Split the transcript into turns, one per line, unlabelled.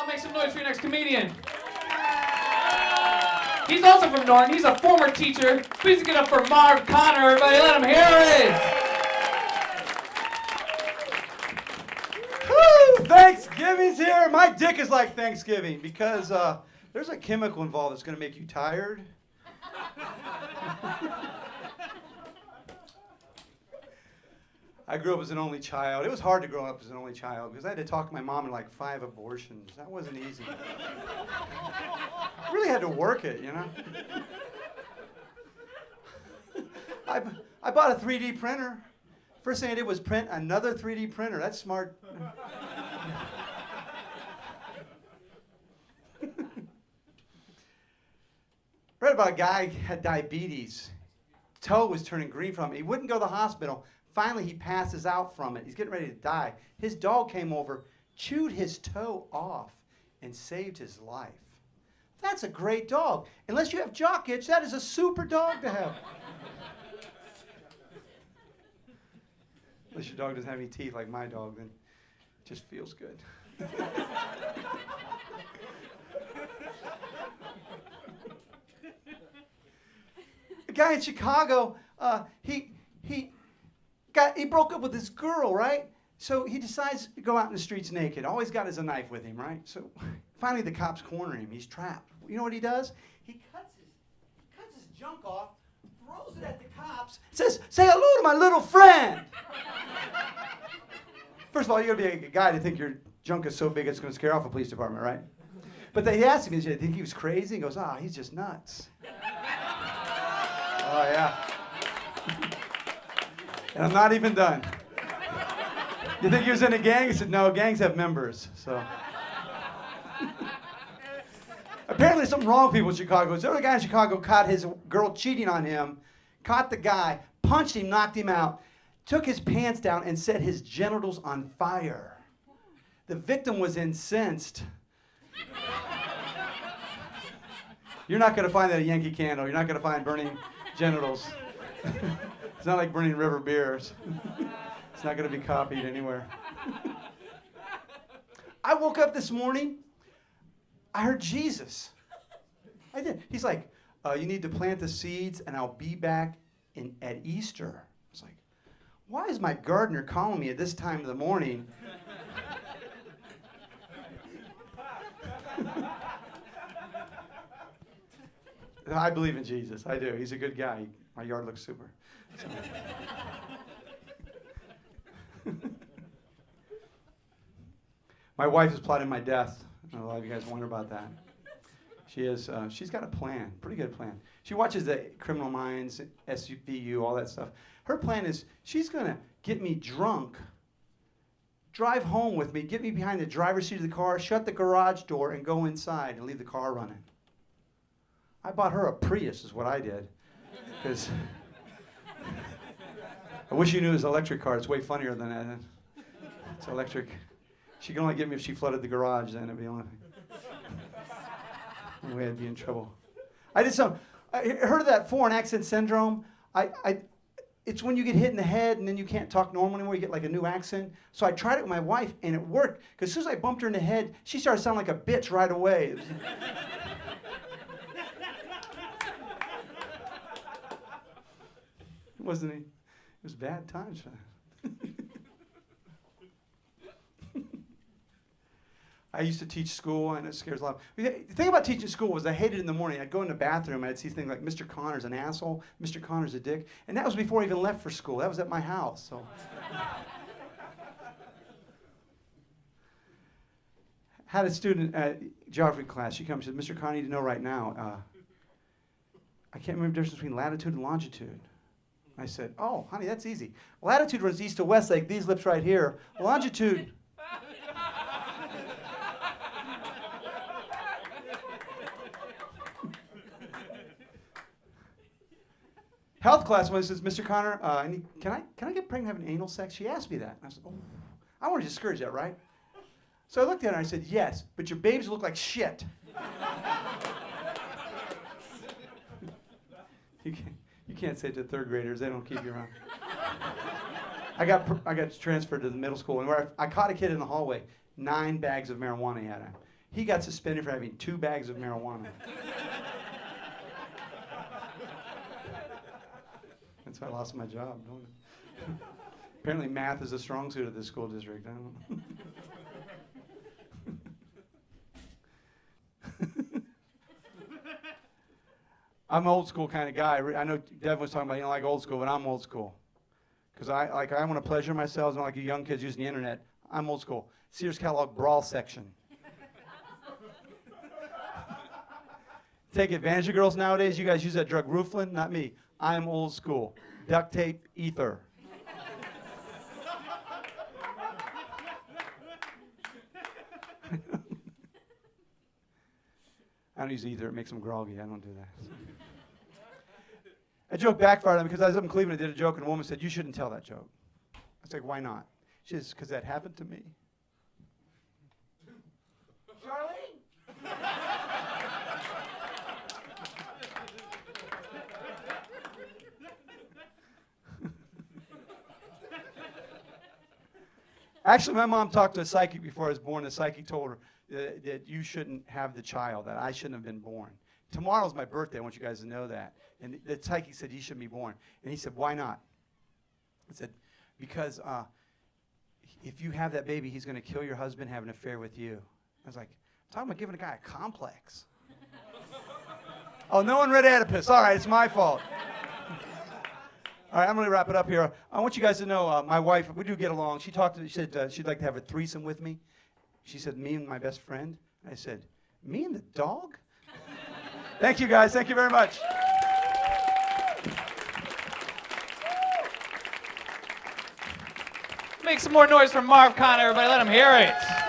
on, make some noise for your next comedian. He's also from Norton. He's a former teacher. Please give it up for Marv Connor. Everybody, let him hear it.
Woo! Thanksgiving's here. My dick is like Thanksgiving because there's a chemical involved that's going to make you tired. I grew up as an only child. It was hard to grow up as an only child because I had to talk to my mom in like 5 abortions. That wasn't easy. Really had to work it, you know. I bought a 3D printer. First thing I did was print another 3D printer. That's smart. Read about a guy who had diabetes. Toe was turning green from it. He wouldn't go to the hospital. Finally, he passes out from it. He's getting ready to die. His dog came over, chewed his toe off, and saved his life. That's a great dog. Unless you have jock itch, that is a super dog to have. Unless your dog doesn't have any teeth like my dog, then it just feels good. A guy in Chicago, he broke up with this girl, right? So he decides to go out in the streets naked. All he's got is a knife with him, right? So finally the cops corner him. He's trapped. You know what he does? He cuts his junk off, throws it at the cops, says, "Say hello to my little friend." First of all, you gotta be a guy to think your junk is so big it's gonna scare off a police department, right? But they asked him, "Did you think he was crazy?" He goes, "He's just nuts." Oh, yeah. And I'm not even done. You think he was in a gang? He said, "No, gangs have members." So apparently something wrong with people in Chicago. There was a guy in Chicago caught his girl cheating on him, caught the guy, punched him, knocked him out, took his pants down, and set his genitals on fire. The victim was incensed. You're not going to find that at Yankee Candle. You're not going to find burning genitals. It's not like burning river beers. It's not going to be copied anywhere. I woke up this morning. I heard Jesus. I did. He's like, "You need to plant the seeds, and I'll be back at Easter." I was like, why is my gardener calling me at this time of the morning? I believe in Jesus. I do. He's a good guy. My yard looks super. So. My wife is plotting my death. A lot of you guys wonder about that. She is. She's got a plan. Pretty good plan. She watches the Criminal Minds, SVU, all that stuff. Her plan is she's going to get me drunk, drive home with me, get me behind the driver's seat of the car, shut the garage door, and go inside and leave the car running. I bought her a Prius is what I did. Because I wish you knew it was an electric car. It's way funnier than that. It's electric. She can only get me if she flooded the garage, then it'd be the only thing. Anyway, I'd be in trouble. I heard of that foreign accent syndrome. It's when you get hit in the head and then you can't talk normal anymore. You get like a new accent. So I tried it with my wife and it worked. Because as soon as I bumped her in the head, she started sounding like a bitch right away. It was bad times for that. I used to teach school, and it scares a lot. The thing about teaching school was I hated it in the morning. I'd go in the bathroom, and I'd see things like Mr. Connor's an asshole, Mr. Connor's a dick, and that was before I even left for school. That was at my house. So, had a student at geography class. She comes and said, "Mr. Connor, you need to know right now, I can't remember the difference between latitude and longitude." I said, "Oh, honey, that's easy. Latitude runs east to west like these lips right here. Longitude..." Health class one says, "Mr. Connor, can I get pregnant having anal sex?" She asked me that. And I said, "Oh, I want to discourage that, right?" So I looked at her and I said, "Yes, but your babies look like shit." You can't say it to third graders. They don't keep you around. I got transferred to the middle school, and where I caught a kid in the hallway. 9 bags of marijuana he had on. He got suspended for having 2 bags of marijuana. That's how I lost my job. Apparently math is a strong suit of this school district. I don't know. I'm an old school kind of guy. I know Devin was talking about you don't like old school, but I'm old school. Because I want to pleasure myself. I don't like you young kids using the internet. I'm old school. Sears Catalog brawl section. Take advantage of girls nowadays. You guys use that drug Rooflin, not me. I'm old school. Duct tape, ether. I don't use ether. It makes them groggy. I don't do that. A joke backfired on me because I was up in Cleveland and did a joke, and a woman said, "You shouldn't tell that joke." I was like, "Why not?" She says, "Because that happened to me." Charlene? Actually, my mom talked to a psychic before I was born. The psychic told her that you shouldn't have the child, that I shouldn't have been born. Tomorrow's my birthday. I want you guys to know that. And the psychic said, "You shouldn't be born." And he said, "Why not?" I said, "Because if you have that baby, he's going to kill your husband, have an affair with you." I was like, I'm talking about giving a guy a complex. Oh, no one read Oedipus. All right, it's my fault. All right, I'm going to wrap it up here. I want you guys to know my wife, we do get along. She said she'd like to have a threesome with me. She said, me and my best friend. I said, me and the dog? Thank you, guys. Thank you very much.
Make some more noise for Marv Connor, everybody. Let him hear it.